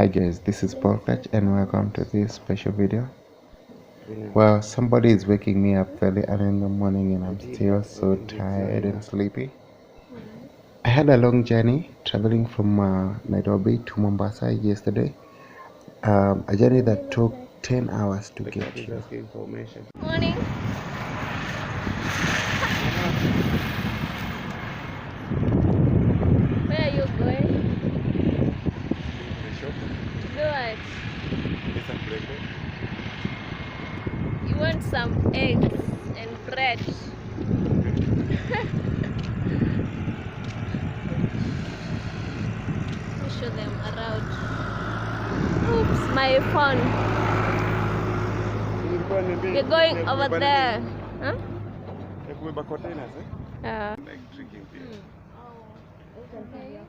Hi guys, this is Paul Clutch and welcome to this special video. Well, somebody is waking me up fairly early in the morning and I'm still so tired and sleepy. I had a long journey traveling from Nairobi to Mombasa yesterday. A journey that took 10 hours to get here. Morning. Where are you going? To do what? You want some eggs and bread. Let me show them around. Oops, my phone. We're going over there. Huh? Like drinking beer. Okay.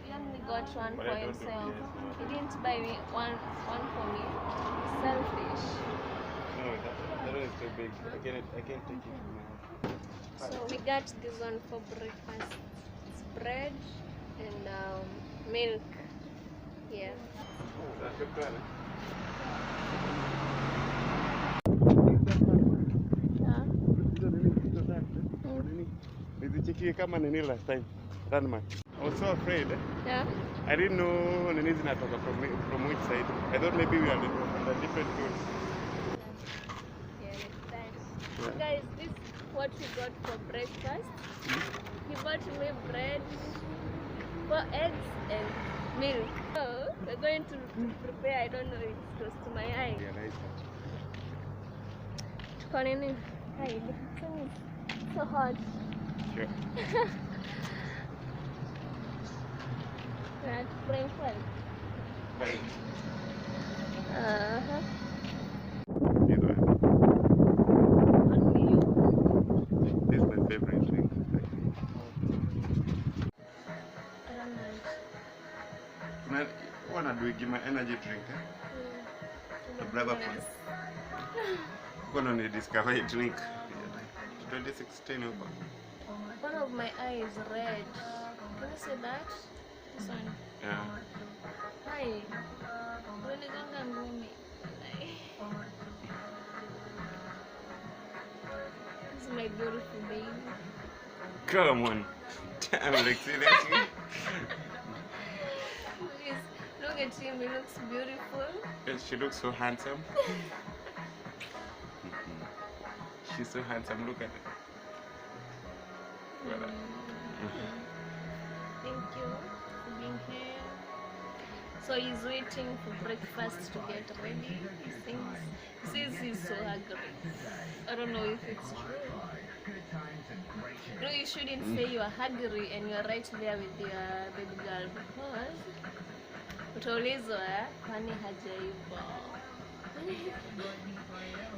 He only got one for himself. He didn't buy me one for me. Selfish. No, that one is too big. I can't take it from my house. So we got this one for breakfast. It's bread and milk. Yeah. Last time. I was so afraid. Yeah. I didn't know Nini zinatoka from which side. I thought maybe we are on a different route. Yeah, like that. So guys, this is what we got for breakfast. He bought me bread, 4 eggs and milk. So we're going to prepare. I don't know, it's close to my eye. Yeah, nice. Tuko nini? Hi, it's so hot. Sure. We're praying for it. Right. Uh-huh. Either way. Only you. This is my favorite drink. I don't know. Wanna do give my energy drink? The brother one. Gonna need discover a drink. 2016 over. One of my eyes is red. Can you see that? This one. Yeah. Hi. Unanigonga ngumi. This is my beautiful baby. Come on. Damn, like seriously. Please, look at him. He looks beautiful. And she looks so handsome. She's so handsome. Look at it. Voilà. Thank you for being here. So he's waiting for breakfast to get ready. He says he's so hungry. I don't know if it's true. No, you shouldn't say you are hungry and you're right there with your baby girl because utaulizwa kwani hajaiva.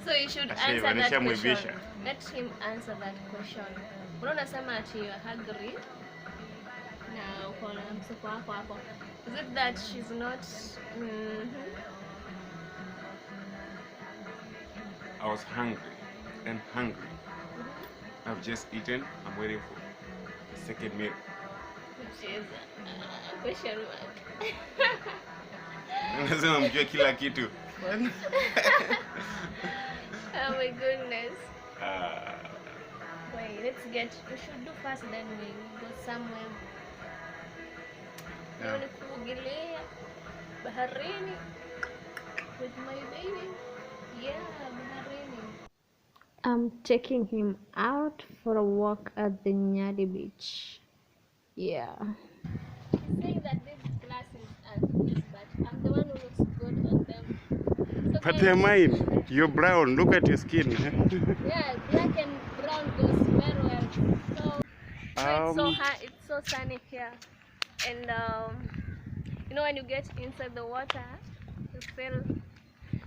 So you should answer that question. Let him answer that question. Unasema ati you're hungry. Now, is it that she's not? I was hungry and hungry. I've just eaten. I'm waiting for the second meal. Which is question mark. Lazima mjue kila kitu. Oh my goodness. Wait, we should do fast then we go somewhere. Yeah. Kuogelea baharini with my baby. Yeah, baharini. I'm taking him out for a walk at the Nyali beach. Yeah. He's saying that these glasses are his, but I'm the one who looks good on them. So But they're mine. You're brown. Look at your skin. Yeah, black and brown goes very well. So it's so sunny here, and you know when you get inside the water, you feel.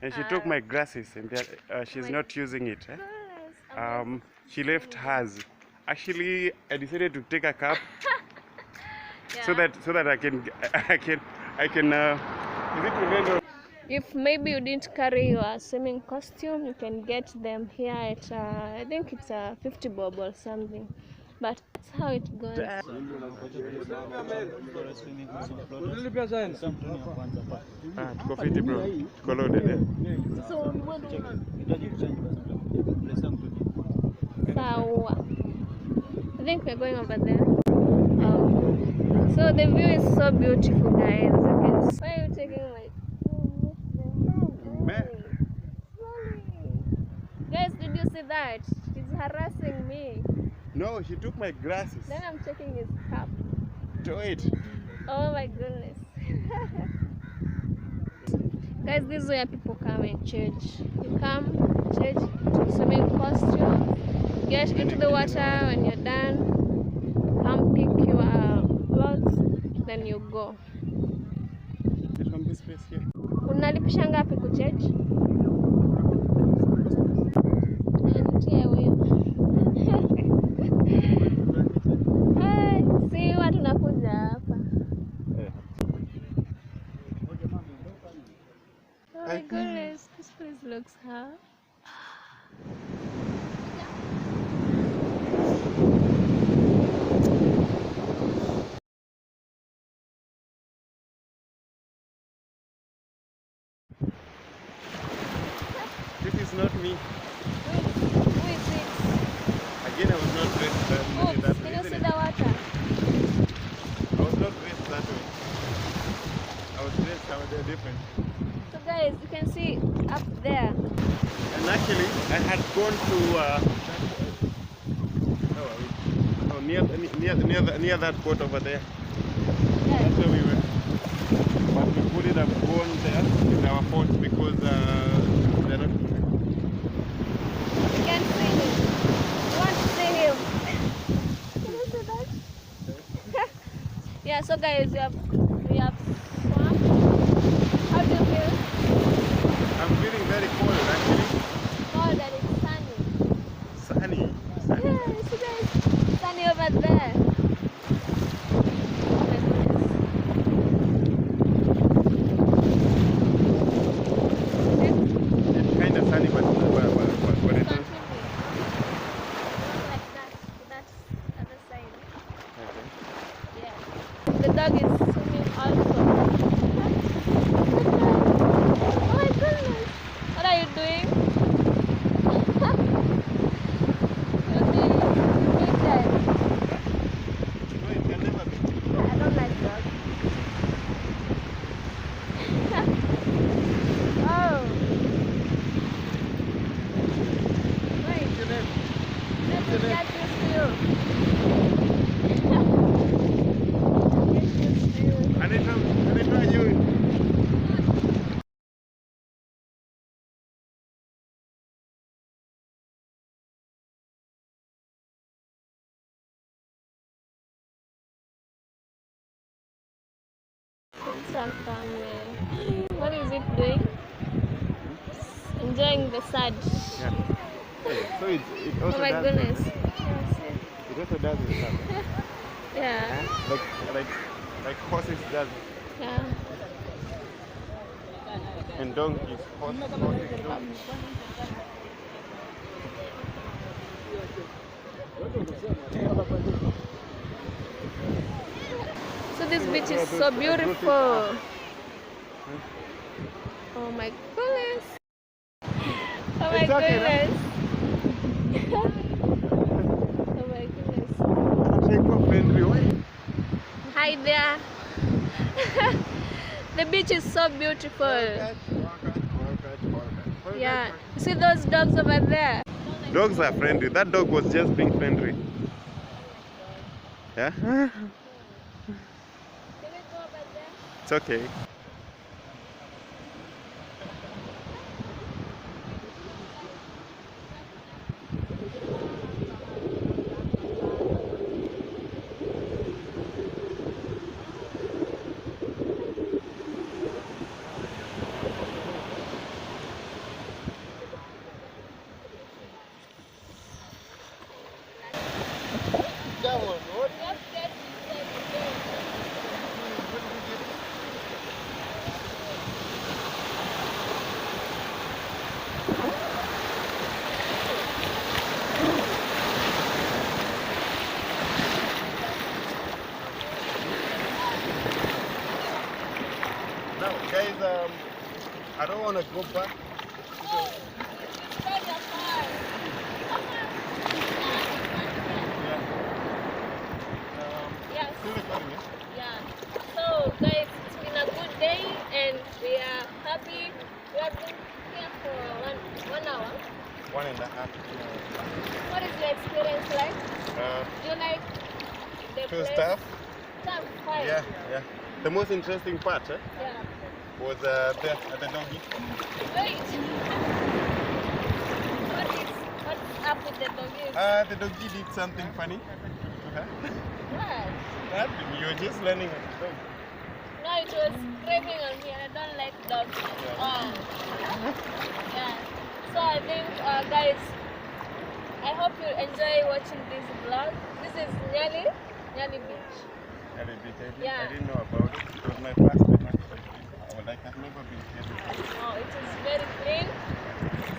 And she took my glasses, and she's not using it. She left hers. Actually, I decided to take a cup Yeah. so that I can. Is it Uganda? If maybe you didn't carry your swimming costume, you can get them here at I think it's a 50 bob or something. but that's how it goes. Tuko fiti bro. Tuko loaded eh? Sawa. I think we're going over there. So the view is so beautiful, guys. Why are you taking my... Guys, did you see that? She's harassing me. No, she took my glasses. Then I'm checking his cap. Do it. Oh my goodness. Guys, this is where people come and change. You come, change to swimming costume, get into the water. When you're done, come pick your clothes, then you go. From this place here. Unalipisha ngapi kuchange? Nitie huyo. Si watu nakuja hapa. Oh my goodness, this place looks hot. This is not me. Who is it? Again, I was not dressed that way. Can you see the water? I was not dressed that way. I was dressed somewhere different. So guys, you can see up there. And actually, I had gone to near that boat over there. Yes. That's where we were. But we couldn't have gone there with our phones because they're not. You can see him. You want to see him? Can you see that? Yeah, so guys, we have swam. How do you feel? I'm feeling very cold actually. Cold and it's sunny. Sunny. Yeah, you see guys, sunny over there. Oh my goodness. It's kind of sunny, but it Continue. is. Like that, to that other side. Okay. Yeah. The dog is swimming also. Oh my goodness. What are you doing? You did that. No, it can never be. I don't like dogs. Oh. Wait. What's your name? Let me get used to you. Get used to you. Anita, you. It's a family. What is it doing? Enjoying the sun. Yeah. So it also Oh my does. goodness. It also does the stuff. Yeah. Like horses does. Yeah. And donkeys. Horses, donkeys. So this beach is so beautiful. Oh my goodness. Oh my It's okay, goodness. Oh my goodness. Take off friendly way. Hi there. The beach is so beautiful. Yeah. You see those dogs over there? Dogs are friendly. That dog was just being friendly. Yeah? Can we go over there? It's okay. I don't want to go back. Oh, you tried your car. Yes. Still recording it? Yeah. So guys, it's been a good day and we are happy. We have been here for one hour. 1.5 What is your experience like? hours. Do you like the Feel place? stuff? Stuff, fine. Yeah. The most interesting part Yeah. was there at the doggy. Wait. What's up with the doggies? The doggy did something funny to her. What? Nothing. You were just learning how to dog. No, it was craving on me and I don't like dogs at all. Yeah. So I think, guys, I hope you enjoy watching this vlog. This is Nyali Beach. I didn't know about it. It was my first time actually. I've never been here before. Oh, it is very clean.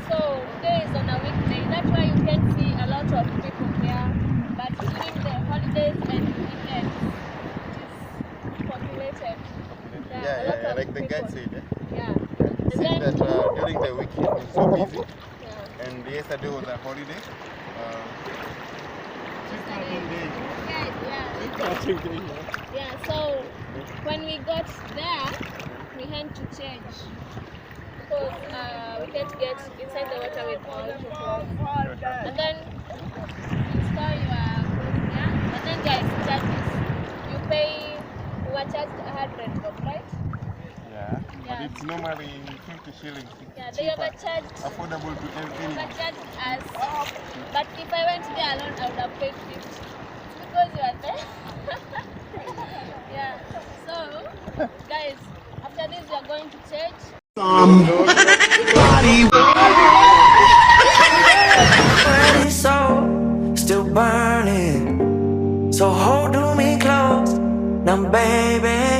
So today is on a weekday. That's why you can see a lot of people here. But during the holidays and weekends, it is populated. A lot of like the guy people. said. Yeah. He said that during the week it was so busy, Yeah. and yesterday was a holiday. Yeah, so when we got there, we had to change because we can't get inside the water with our clothes. And then install your clothes here. And then guys, charges. You pay, we were charged 100 bob, right? Yeah, Yeah. but it's normally 50 shillings. Yeah, they overcharged. Affordable to everyone. Overcharged us. But if I went there alone, I would have paid 50. It's because you are there. Yeah. So, guys, after this we are going to church. So still burning, so hold me close now, baby.